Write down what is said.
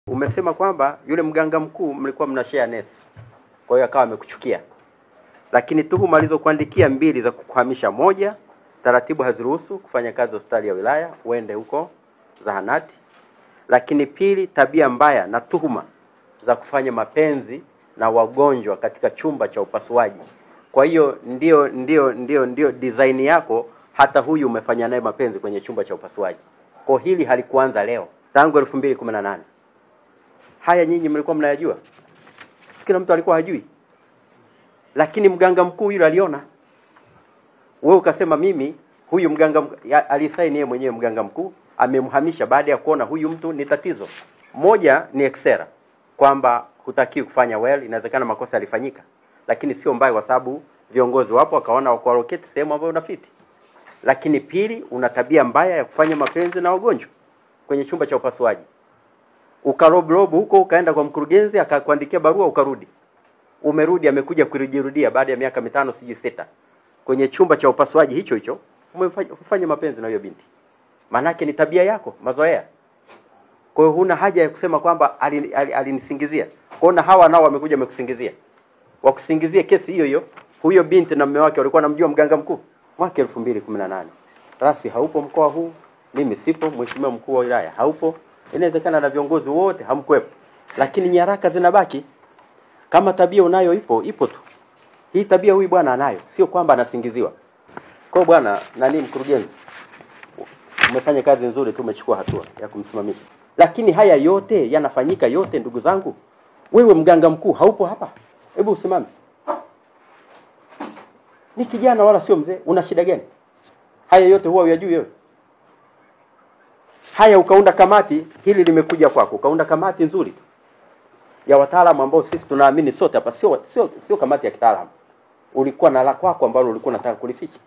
Umesema kwamba yule mganga mkuu mlikuwa mnashare nesi. Kwa hiyo akawa amekuchukia. Lakini tuhuma alizokuandikia mbili za kukuhamisha: moja, taratibu haziruhusu kufanya kazi hospitali ya wilaya, uende huko zahanati. Lakini pili, tabia mbaya na tuhuma za kufanya mapenzi na wagonjwa katika chumba cha upasuaji. Kwa hiyo ndio design yako, hata huyu umefanya naye mapenzi kwenye chumba cha upasuaji. Kwa hili halikuanza leo, tangu 2018. Haya nyinyi mlikuwa mnayajua? Kila mtu alikuwa hajui. Lakini mganga mkuu yule aliona. Wewe ukasema mimi huyu mganga alisaini yeye mwenyewe, mganga mkuu amemhamisha baada ya kuona huyu mtu ni tatizo. Moja ni eksera, kwamba hutakiwi kufanya inawezekana makosa yalifanyika. Lakini sio mbaya kwa sababu viongozi wapo wakaona wakuallocate sehemu ambayo unafiti. Lakini pili, una tabia mbaya ya kufanya mapenzi na wagonjwa kwenye chumba cha upasuaji. Ukaroblobu huko, ukaenda kwa mkurugenzi akakuandikia barua, ukarudi. Umerudi, amekuja kujirudia baada ya miaka 5 siji 6. Kwenye chumba cha upasuaji hicho umefanya mapenzi na hiyo binti. Manake ni tabia yako, mazoea. Kwa hiyo huna haja ya kusema kwamba alinisingizia. Kwa hiyo hawa nao wamekuja wamekusingizia. Wakusingizie kesi hiyo. Huyo binti na mume wake walikuwa namjua mganga mkuu. Mwaka 2018. Rasi haupo mkoa huu, mimi sipo, mheshimiwa mkuu wa wilaya haupo. Inawezekana na viongozi wote hamkuepo. Lakini nyaraka zinabaki. Kama tabia unayo ipo tu. Hii tabia huyu bwana anayo, sio kwamba anasingiziwa. Kwa bwana mkurugenzi, umefanya kazi nzuri tu, umechukua hatua ya kumsimamisha. Lakini haya yote yanafanyika yote, ndugu zangu. Wewe mganga mkuu haupo hapa. Hebu usimame. Ni kijana wala sio mzee, una shida gani? Haya yote huwa unajui wewe. Haya ukaunda kamati, hili limekuja kwako. Ukaunda kamati nzuri tu ya wataalamu ambao sisi tunaamini sote hapa, sio kamati ya kitaalamu. Ulikuwa na la kwako ambalo ulikuwa unataka kulificha.